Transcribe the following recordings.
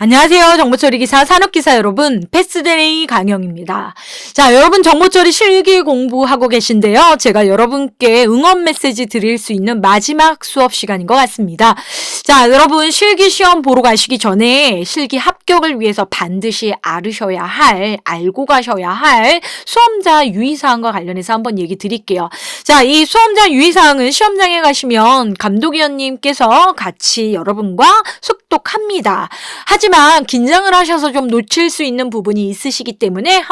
안녕하세요. 정보처리 기사, 산업기사 여러분, 패스데이 강영입니다. 자, 여러분 정보처리 실기 공부하고 계신데요. 제가 여러분께 응원 메시지 드릴 수 있는 마지막 수업 시간인 것 같습니다. 자, 여러분 실기 시험 보러 가시기 전에 실기 합격을 위해서 반드시 알고 가셔야 할 수험자 유의사항과 관련해서 한번 얘기 드릴게요. 자, 이 수험자 유의사항은 시험장에 가시면 감독위원님께서 같이 여러분과 속독합니다. 하지만 긴장을 하셔서 좀 놓칠 수 있는 부분이 있으시기 때문에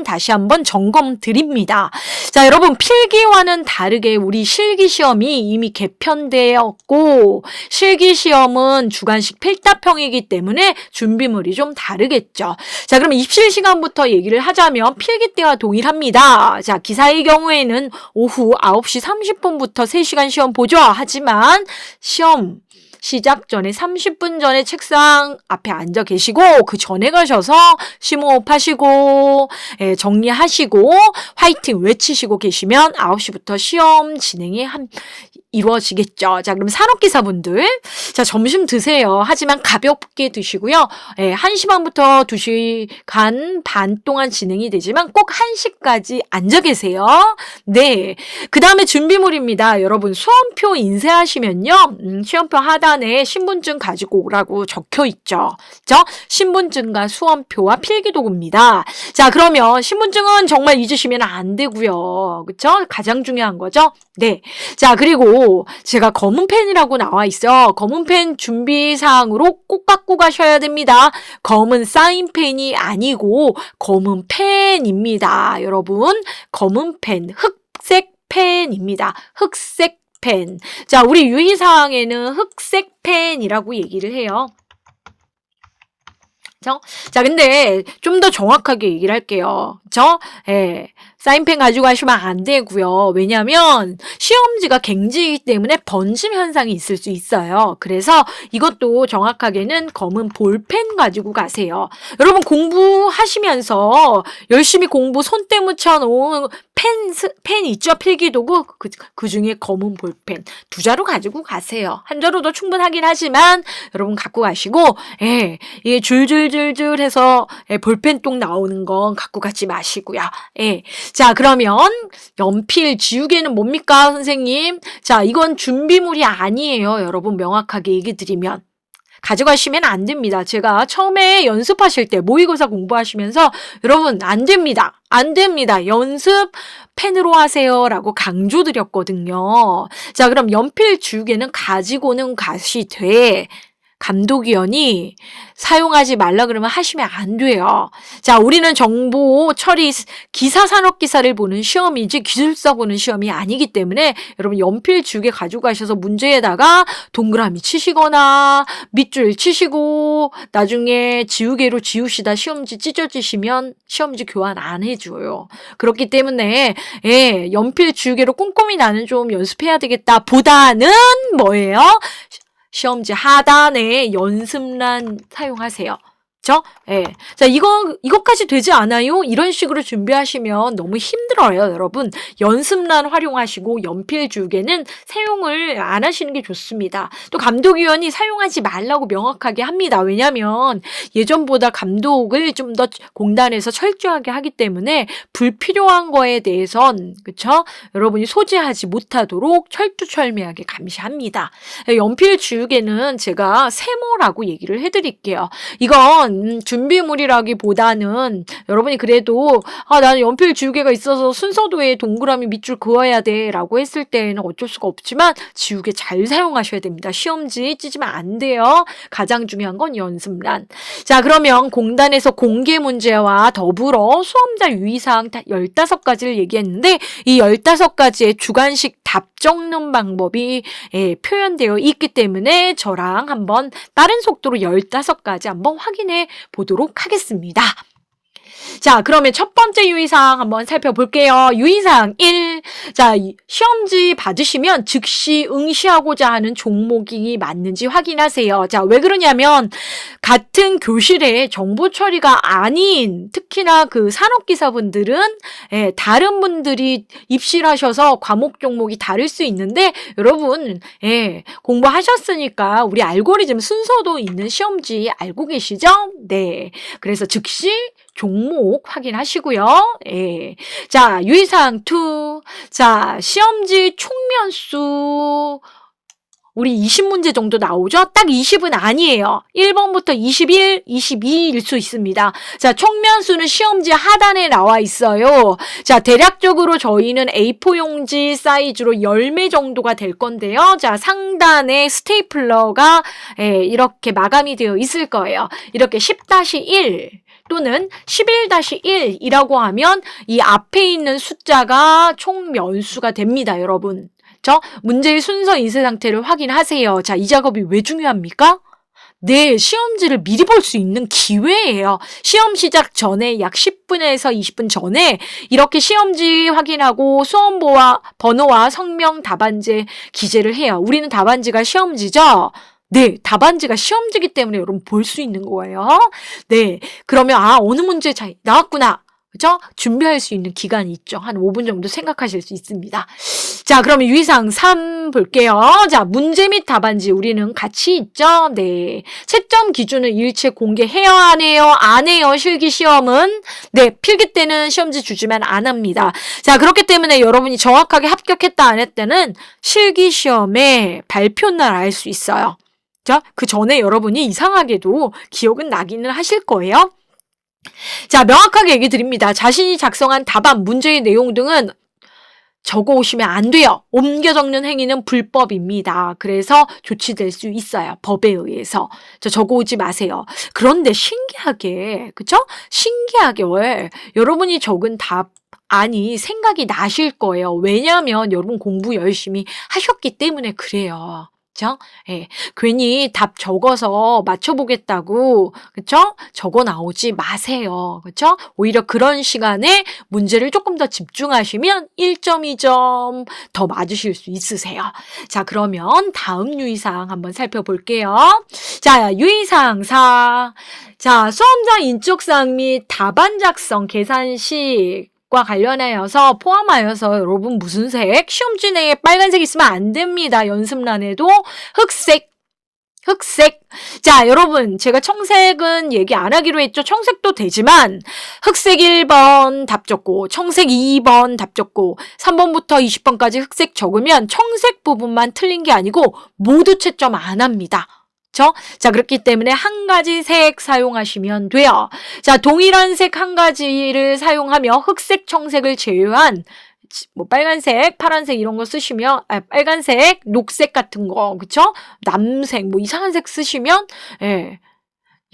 다시 한번 점검 드립니다. 자, 여러분 필기와는 다르게 우리 실기시험이 이미 개편되었고 실기시험은 주관식 필답형이기 때문에 준비물이 좀 다르겠죠. 자, 그럼 입실 시간부터 얘기를 하자면 필기 때와 동일합니다. 자, 기사의 경우에는 오후 9시 30분부터 3시간 시험 보죠. 하지만 시험 시작 전에 30분 전에 책상 앞에 앉아 계시고 그 전에 가셔서 심호흡 하시고 정리하시고 화이팅 외치시고 계시면 9시부터 시험 진행이 이루어지겠죠. 자, 그럼 산업기사분들, 자, 점심 드세요. 하지만 가볍게 드시고요. 1시 반부터 2시간 반 동안 진행이 되지만 꼭 1시까지 앉아 계세요. 네. 그 다음에 준비물입니다. 여러분, 수험표 인쇄하시면요. 시험표 하단에 신분증 가지고 오라고 적혀 있죠. 그죠? 신분증과 수험표와 필기도구입니다. 자, 그러면 신분증은 정말 잊으시면 안 되고요. 그쵸? 가장 중요한 거죠. 네. 자, 그리고 제가 검은 펜이라고 나와 있어. 검은 펜 준비 사항으로 꼭 갖고 가셔야 됩니다. 검은 사인펜이 아니고 검은 펜입니다. 여러분, 검은 펜, 흑색 펜입니다. 흑색 펜. 자, 우리 유의 사항에는 흑색 펜이라고 얘기를 해요. 자, 근데 좀 더 정확하게 얘기를 할게요. 사인펜 가지고 가시면 안 되고요. 왜냐하면 시험지가 갱지이기 때문에 번짐 현상이 있을 수 있어요. 그래서 이것도 정확하게는 검은 볼펜 가지고 가세요. 여러분 공부하시면서 열심히 공부 손때 묻혀놓은 펜 있죠? 필기도구. 그 중에 검은 볼펜 2자루 가지고 가세요. 1자루도 충분하긴 하지만 여러분 갖고 가시고 줄줄줄줄 해서 볼펜똥 나오는 건 갖고 가지 마시고요. 자, 그러면 연필 지우개는 뭡니까, 선생님? 자, 이건 준비물이 아니에요. 여러분 명확하게 얘기 드리면. 가져가시면 안 됩니다. 제가 처음에 연습하실 때 모의고사 공부하시면서 여러분 안 됩니다. 안 됩니다. 연습 펜으로 하세요 라고 강조드렸거든요. 자, 그럼 연필 지우개는 가지고는 가시되 감독위원이 사용하지 말라 그러면 하시면 안 돼요. 자, 우리는 정보 처리 기사 산업 기사를 보는 시험이지 기술사 보는 시험이 아니기 때문에 여러분 연필 지우개 가지고 가셔서 문제에다가 동그라미 치시거나 밑줄 치시고 나중에 지우개로 지우시다 시험지 찢어지시면 시험지 교환 안 해줘요. 그렇기 때문에 연필 지우개로 꼼꼼히 나는 좀 연습해야 되겠다 보다는 뭐예요? 시험지 하단에 연습란 사용하세요. 그쵸? 자, 이것까지 되지 않아요? 이런 식으로 준비하시면 너무 힘들어요, 여러분. 연습란 활용하시고 연필 지우개는 사용을 안 하시는 게 좋습니다. 또 감독위원이 사용하지 말라고 명확하게 합니다. 왜냐면 예전보다 감독을 좀 더 공단에서 철저하게 하기 때문에 불필요한 거에 대해선, 그쵸? 여러분이 소지하지 못하도록 철두철미하게 감시합니다. 연필 지우개는 제가 세모라고 얘기를 해드릴게요. 이건 준비물이라기보다는 여러분이 그래도 나는 연필 지우개가 있어서 순서도에 동그라미 밑줄 그어야 돼 라고 했을 때는 어쩔 수가 없지만 지우개 잘 사용하셔야 됩니다. 시험지 찢으면 안 돼요. 가장 중요한 건 연습란. 자, 그러면 공단에서 공개 문제와 더불어 수험자 유의사항 15가지를 얘기했는데 이 15가지의 주관식 답 적는 방법이 표현되어 있기 때문에 저랑 한번 빠른 속도로 15가지 한번 확인해 보도록 하겠습니다. 자, 그러면 첫 번째 유의사항 한번 살펴볼게요. 유의사항 1. 자, 시험지 받으시면 즉시 응시하고자 하는 종목이 맞는지 확인하세요. 자, 왜 그러냐면 같은 교실에 정보 처리가 아닌 특히나 그 산업기사분들은 다른 분들이 입시를 하셔서 과목 종목이 다를 수 있는데 여러분 공부하셨으니까 우리 알고리즘 순서도 있는 시험지 알고 계시죠? 네. 그래서 즉시 종목 확인하시고요. 예. 자, 유의사항 2. 자, 시험지 총면수 우리 20문제 정도 나오죠? 딱 20은 아니에요. 1번부터 21, 22일 수 있습니다. 자, 총면수는 시험지 하단에 나와 있어요. 자, 대략적으로 저희는 A4 용지 사이즈로 10매 정도가 될 건데요. 자, 상단에 스테이플러가 이렇게 마감이 되어 있을 거예요. 이렇게 10-1 또는 11-1이라고 하면 이 앞에 있는 숫자가 총 면수가 됩니다, 여러분. 문제의 순서 인쇄 상태를 확인하세요. 자, 이 작업이 왜 중요합니까? 네, 시험지를 미리 볼 수 있는 기회예요. 시험 시작 전에 약 10분에서 20분 전에 이렇게 시험지 확인하고 수험보와 번호와 성명 답안지 기재를 해요. 우리는 답안지가 시험지죠? 네, 답안지가 시험지기 때문에 여러분 볼 수 있는 거예요. 네, 그러면 어느 문제 잘 나왔구나. 그죠? 준비할 수 있는 기간이 있죠. 한 5분 정도 생각하실 수 있습니다. 자, 그러면 유의사항 3 볼게요. 자, 문제 및 답안지 우리는 같이 있죠. 네. 채점 기준을 일체 공개해야 하네요. 안 해요. 실기시험은. 네, 필기 때는 시험지 주지만 안 합니다. 자, 그렇기 때문에 여러분이 정확하게 합격했다 안 했다는 실기시험의 발표날 알 수 있어요. 자, 그 전에 여러분이 이상하게도 기억은 나기는 하실 거예요. 자, 명확하게 얘기 드립니다. 자신이 작성한 답안, 문제의 내용 등은 적어 오시면 안 돼요. 옮겨 적는 행위는 불법입니다. 그래서 조치될 수 있어요. 법에 의해서. 적어 오지 마세요. 그런데 신기하게, 그쵸? 신기하게 여러분이 적은 답안이 생각이 나실 거예요. 왜냐하면 여러분 공부 열심히 하셨기 때문에 그래요. 그쵸? 예. 괜히 답 적어서 맞춰보겠다고, 그쵸? 적어 나오지 마세요. 그쵸? 오히려 그런 시간에 문제를 조금 더 집중하시면 1점, 2점 더 맞으실 수 있으세요. 자, 그러면 다음 유의사항 한번 살펴볼게요. 자, 유의사항 4. 자, 수험장 인적사항 및 답안 작성 계산식 과 관련하여서 포함하여서 여러분 무슨 색? 시험지 내에 빨간색 있으면 안 됩니다. 연습란에도 흑색. 자, 여러분 제가 청색은 얘기 안 하기로 했죠. 청색도 되지만 흑색 1번 답 적고 청색 2번 답 적고 3번부터 20번까지 흑색 적으면 청색 부분만 틀린 게 아니고 모두 채점 안 합니다. 자, 그렇기 때문에 한 가지 색 사용하시면 돼요. 자, 동일한 색 한 가지를 사용하며 흑색, 청색을 제외한 빨간색, 파란색 이런 거 쓰시면 빨간색, 녹색 같은 거, 그쵸? 남색, 이상한 색 쓰시면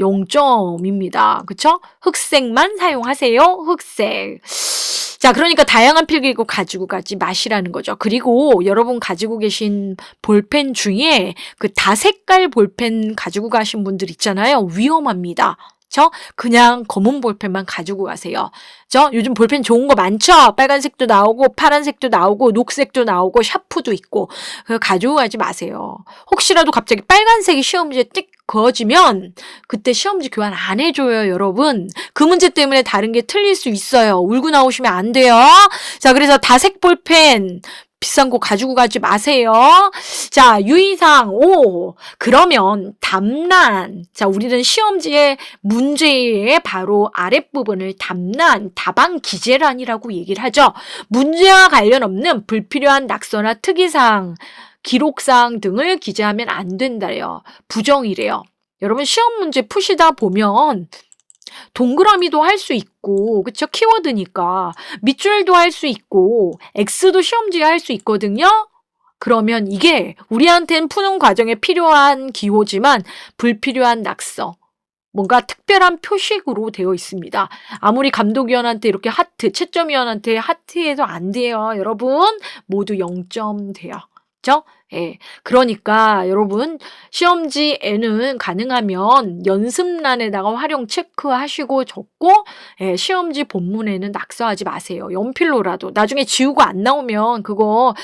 0점입니다. 그쵸? 흑색만 사용하세요. 흑색. 자, 그러니까 다양한 필기구 가지고 가지 마시라는 거죠. 그리고 여러분 가지고 계신 볼펜 중에 그 다색깔 볼펜 가지고 가신 분들 있잖아요. 위험합니다. 그냥 검은 볼펜만 가지고 가세요. 요즘 볼펜 좋은 거 많죠? 빨간색도 나오고 파란색도 나오고 녹색도 나오고 샤프도 있고 가지고 가지 마세요. 혹시라도 갑자기 빨간색이 시험지에 띡 그어지면 그때 시험지 교환 안 해줘요, 여러분. 그 문제 때문에 다른 게 틀릴 수 있어요. 울고 나오시면 안 돼요. 자, 그래서 다색 볼펜 비싼 거 가지고 가지 마세요. 자, 유의사항 5. 그러면 답란. 자, 우리는 시험지의 문제의 바로 아랫부분을 답란, 답안 기재란이라고 얘기를 하죠. 문제와 관련 없는 불필요한 낙서나 특이사항, 기록사항 등을 기재하면 안 된다래요. 부정이래요. 여러분 시험 문제 푸시다 보면 동그라미도 할 수 있고, 그쵸? 키워드니까. 밑줄도 할 수 있고, X도 시험지에 할 수 있거든요? 그러면 이게 우리한테는 푸는 과정에 필요한 기호지만 불필요한 낙서. 뭔가 특별한 표식으로 되어 있습니다. 아무리 감독위원한테 이렇게 하트, 채점위원한테 하트해도 안 돼요. 여러분, 모두 0점 돼요. 그쵸? 예. 그러니까 여러분 시험지에는 가능하면 연습란에다가 활용 체크하시고 적고 예, 시험지 본문에는 낙서하지 마세요. 연필로라도. 나중에 지우고 안 나오면 그거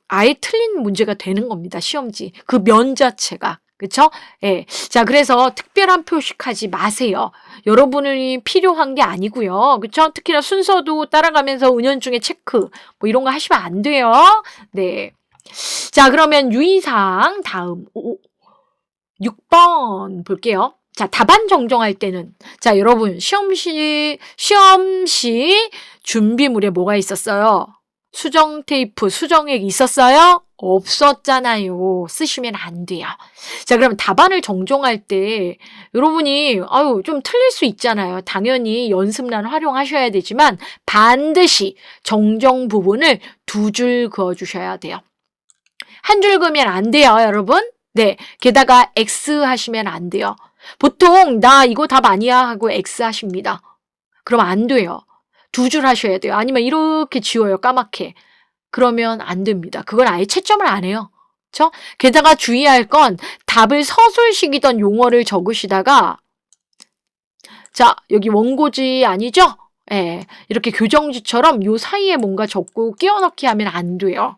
아예 틀린 문제가 되는 겁니다. 시험지. 그 면 자체가. 그쵸? 예. 자, 그래서 특별한 표식하지 마세요. 여러분이 필요한 게 아니고요. 그쵸? 특히나 순서도 따라가면서 은연중에 체크, 뭐 이런 거 하시면 안 돼요. 네. 자, 그러면 유의사항 다음 6번 볼게요. 자, 답안 정정할 때는 자, 여러분 시험시 준비물에 뭐가 있었어요? 수정 테이프, 수정액 있었어요? 없었잖아요. 쓰시면 안 돼요. 자, 그럼 답안을 정정할 때 여러분이 좀 틀릴 수 있잖아요. 당연히 연습란 활용하셔야 되지만 반드시 정정 부분을 2줄 그어 주셔야 돼요. 한 줄 그으면 안 돼요, 여러분. 네, 게다가 X 하시면 안 돼요. 보통 나 이거 답 아니야 하고 X 하십니다. 그럼 안 돼요. 2줄 하셔야 돼요. 아니면 이렇게 지워요, 까맣게. 그러면 안 됩니다. 그건 아예 채점을 안 해요. 그렇죠? 게다가 주의할 건 답을 서술식이던 용어를 적으시다가 자, 여기 원고지 아니죠? 예, 이렇게 교정지처럼 요 사이에 뭔가 적고 끼워 넣기 하면 안 돼요.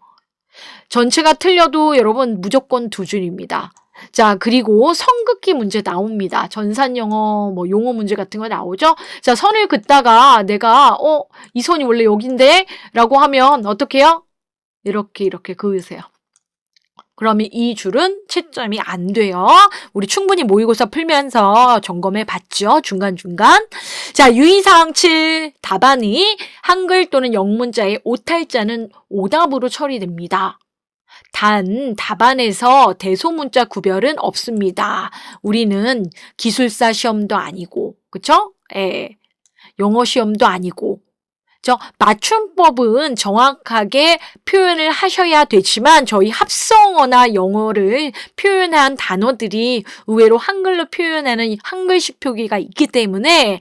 전체가 틀려도 여러분 무조건 2줄입니다. 자, 그리고 선긋기 문제 나옵니다. 전산영어, 뭐 용어 문제 같은 거 나오죠? 자, 선을 긋다가 내가 이 선이 원래 여긴데? 라고 하면 어떻게 해요? 이렇게 그으세요. 그러면 이 줄은 채점이 안 돼요. 우리 충분히 모의고사 풀면서 점검해 봤죠? 중간중간. 자, 유의사항 7. 답안이 한글 또는 영문자의 오탈자는 오답으로 처리됩니다. 단 답안에서 대소문자 구별은 없습니다. 우리는 기술사 시험도 아니고, 그쵸? 예. 영어 시험도 아니고. 맞춤법은 정확하게 표현을 하셔야 되지만 저희 합성어나 영어를 표현한 단어들이 의외로 한글로 표현하는 한글식 표기가 있기 때문에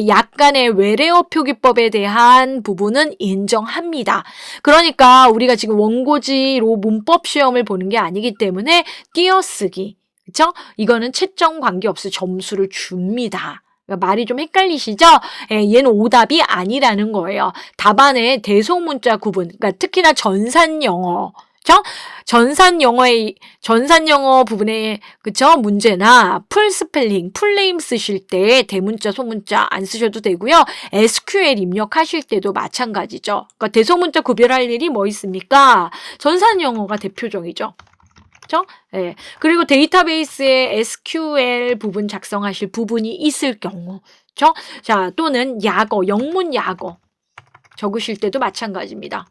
약간의 외래어 표기법에 대한 부분은 인정합니다. 그러니까 우리가 지금 원고지로 문법 시험을 보는 게 아니기 때문에 띄어쓰기, 그렇죠? 이거는 채점 관계없이 점수를 줍니다. 말이 좀 헷갈리시죠? 얘는 오답이 아니라는 거예요. 답안에 대소문자 구분, 그러니까 특히나 전산영어, 그쵸? 전산영어 부분에, 그쵸? 문제나 풀스펠링, 풀네임 쓰실 때 대문자, 소문자 안 쓰셔도 되고요. SQL 입력하실 때도 마찬가지죠. 그러니까 대소문자 구별할 일이 뭐 있습니까? 전산영어가 대표적이죠. 그렇죠? 예. 그리고 데이터베이스에 SQL 부분 작성하실 부분이 있을 경우, 그렇죠? 자, 또는 영문 약어 적으실 때도 마찬가지입니다.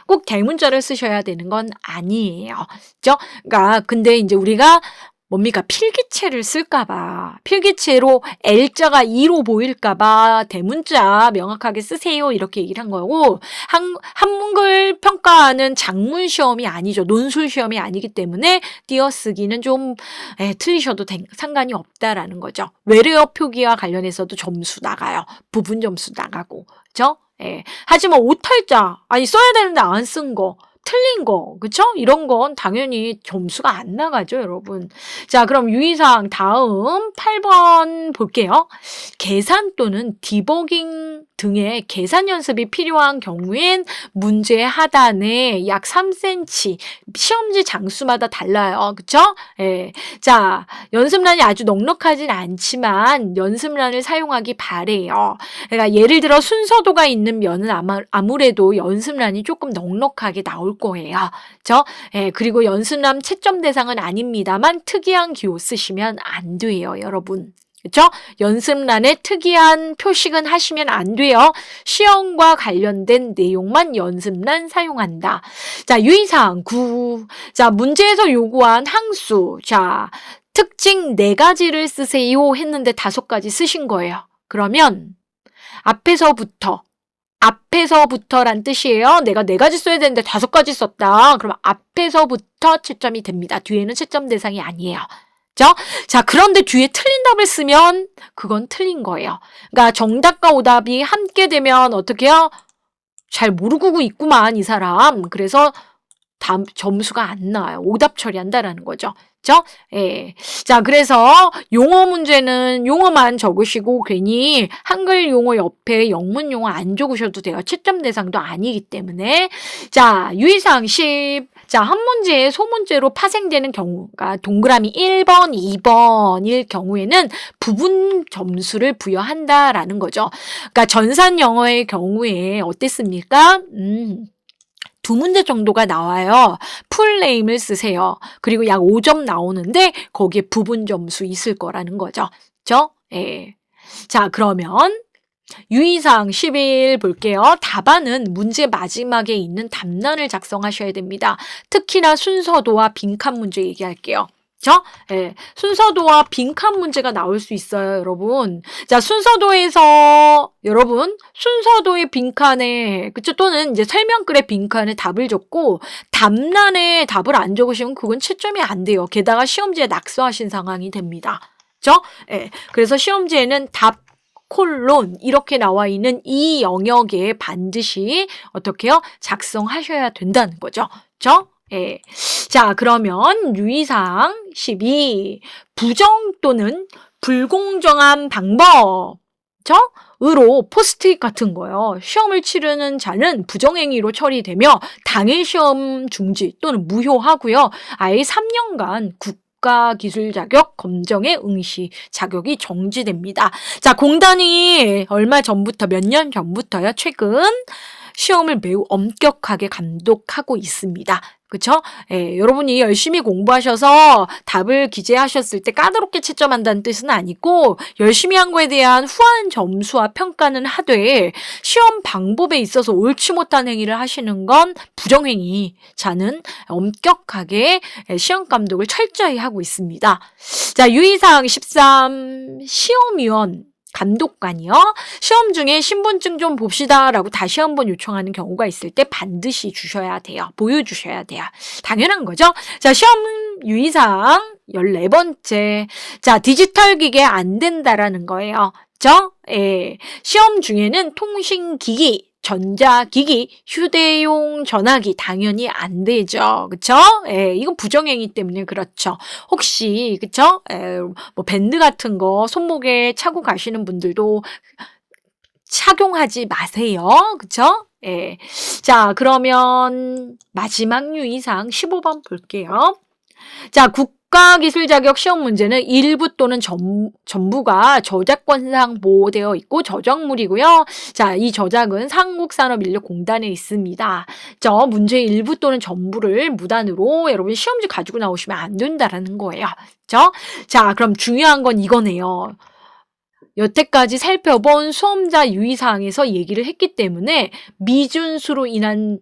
꼭 대문자를 쓰셔야 되는 건 아니에요. 그렇죠? 그러니까 근데 이제 우리가 뭡니까? 필기체를 쓸까봐. 필기체로 L자가 2로 보일까봐 대문자 명확하게 쓰세요. 이렇게 얘기를 한 거고, 한글 평가하는 작문 시험이 아니죠. 논술 시험이 아니기 때문에 띄어쓰기는 좀 틀리셔도 상관이 없다라는 거죠. 외래어 표기와 관련해서도 점수 나가요. 부분 점수 나가고. 그죠? 하지만 오탈자, 써야 되는데 안 쓴 거. 틀린 거, 그쵸? 이런 건 당연히 점수가 안 나가죠, 여러분. 자, 그럼 유의사항 다음 8번 볼게요. 계산 또는 디버깅 등의 계산 연습이 필요한 경우엔 문제 하단에 약 3cm, 시험지 장수마다 달라요. 그쵸? 자, 연습란이 아주 넉넉하진 않지만 연습란을 사용하기 바래요. 그러니까 예를 들어 순서도가 있는 면은 아무래도 연습란이 조금 넉넉하게 나올 거예요. 그쵸? 그리고 연습란 채점 대상은 아닙니다만 특이한 기호 쓰시면 안 돼요, 여러분. 그쵸? 연습란에 특이한 표식은 하시면 안 돼요. 시험과 관련된 내용만 연습란 사용한다. 자, 유의사항 9. 자, 문제에서 요구한 항수. 자, 특징 4가지를 쓰세요 했는데 5가지 쓰신 거예요. 그러면 앞에서부터란 뜻이에요. 내가 4가지 써야 되는데 5가지 썼다. 그럼 앞에서부터 채점이 됩니다. 뒤에는 채점 대상이 아니에요. 그죠? 자, 그런데 뒤에 틀린 답을 쓰면 그건 틀린 거예요. 그러니까 정답과 오답이 함께 되면 어떻게 해요? 잘 모르고 있구만, 이 사람. 그래서 점수가 안 나와요. 오답 처리한다라는 거죠. 그죠? 예. 자, 그래서 용어 문제는 용어만 적으시고 괜히 한글 용어 옆에 영문 용어 안 적으셔도 돼요. 채점 대상도 아니기 때문에. 자, 유의사항 10. 자, 한 문제에 소문제로 파생되는 경우가 동그라미 1번, 2번일 경우에는 부분 점수를 부여한다라는 거죠. 그러니까 전산 영어의 경우에 어땠습니까? 두 문제 정도가 나와요. 풀네임을 쓰세요. 그리고 약 5점 나오는데 거기에 부분 점수 있을 거라는 거죠. 그죠? 예. 자, 그러면 유의사항 11 볼게요. 답안은 문제 마지막에 있는 답란을 작성하셔야 됩니다. 특히나 순서도와 빈칸 문제 얘기할게요. 그죠? 예. 순서도와 빈칸 문제가 나올 수 있어요, 여러분. 자, 순서도에서 여러분 순서도의 빈칸에 그쵸? 또는 이제 설명글의 빈칸에 답을 적고 답란에 답을 안 적으시면 그건 채점이 안 돼요. 게다가 시험지에 낙서하신 상황이 됩니다. 그죠? 예. 그래서 시험지에는 답 콜론 이렇게 나와 있는 이 영역에 반드시 어떻게 해요? 작성하셔야 된다는 거죠. 그죠? 예. 자, 그러면 유의사항 12. 부정 또는 불공정한 방법. 으로 포스트잇 같은 거요. 시험을 치르는 자는 부정행위로 처리되며 당일 시험 중지 또는 무효하고요. 아예 3년간 국가 기술 자격 검정의 응시 자격이 정지됩니다. 자, 공단이 얼마 전부터 몇 년 전부터요. 최근 시험을 매우 엄격하게 감독하고 있습니다. 그쵸? 예, 여러분이 열심히 공부하셔서 답을 기재하셨을 때 까다롭게 채점한다는 뜻은 아니고 열심히 한 거에 대한 후한 점수와 평가는 하되 시험 방법에 있어서 옳지 못한 행위를 하시는 건 부정행위. 자는 엄격하게 시험 감독을 철저히 하고 있습니다. 자, 유의사항 13. 시험위원 감독관이요. 시험 중에 신분증 좀 봅시다 라고 다시 한번 요청하는 경우가 있을 때 반드시 주셔야 돼요. 보여주셔야 돼요. 당연한 거죠. 자, 시험 유의사항 14번째. 자, 디지털 기계 안 된다라는 거예요. 그죠? 예. 시험 중에는 통신기기, 전자기기, 휴대용 전화기 당연히 안 되죠. 그쵸? 예, 이건 부정행위 때문에 그렇죠. 혹시, 그쵸? 뭐 밴드 같은 거 손목에 차고 가시는 분들도 착용하지 마세요. 그쵸? 예. 자, 그러면 마지막 유의사항 15번 볼게요. 자, 국가기술 자격 시험 문제는 일부 또는 전부가 저작권상 보호되어 있고 저작물이고요. 자, 이 저작은 한국산업인력공단에 있습니다. 저 문제의 일부 또는 전부를 무단으로 여러분 시험지 가지고 나오시면 안 된다라는 거예요. 그죠? 자, 그럼 중요한 건 이거네요. 여태까지 살펴본 수험자 유의사항에서 얘기를 했기 때문에 미준수로 인한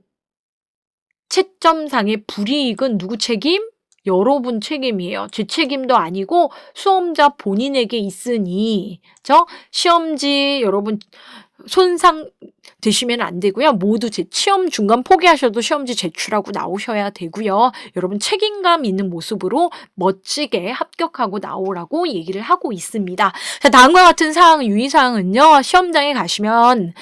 채점상의 불이익은 누구 책임? 여러분 책임이에요. 제 책임도 아니고 수험자 본인에게 있으니 시험지 여러분 손상 되시면 안 되고요. 모두 시험 중간 포기하셔도 시험지 제출하고 나오셔야 되고요. 여러분 책임감 있는 모습으로 멋지게 합격하고 나오라고 얘기를 하고 있습니다. 자, 다음과 같은 사항, 유의사항은요. 시험장에 가시면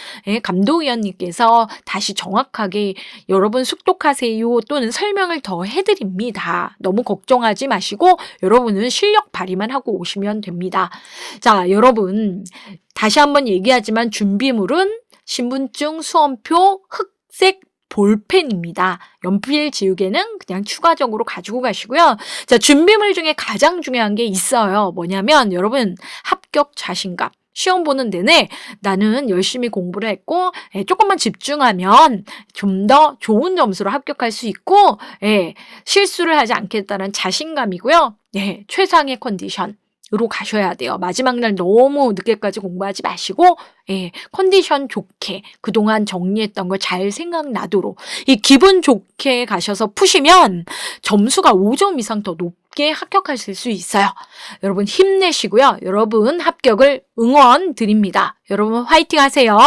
감독위원님께서 다시 정확하게 여러분 숙독하세요 또는 설명을 더 해드립니다. 너무 걱정하지 마시고 여러분은 실력 발휘만 하고 오시면 됩니다. 자, 여러분 다시 한번 얘기하지만 준비물은 신분증, 수험표, 흑색 볼펜입니다. 연필 지우개는 그냥 추가적으로 가지고 가시고요. 자, 준비물 중에 가장 중요한 게 있어요. 뭐냐면 여러분 합격 자신감. 시험 보는 내내 나는 열심히 공부를 했고 조금만 집중하면 좀 더 좋은 점수로 합격할 수 있고 실수를 하지 않겠다는 자신감이고요. 최상의 컨디션. 으로 가셔야 돼요. 마지막 날 너무 늦게까지 공부하지 마시고 컨디션 좋게 그동안 정리했던 걸 잘 생각나도록 이 기분 좋게 가셔서 푸시면 점수가 5점 이상 더 높게 합격하실 수 있어요. 여러분 힘내시고요. 여러분 합격을 응원 드립니다. 여러분 화이팅 하세요.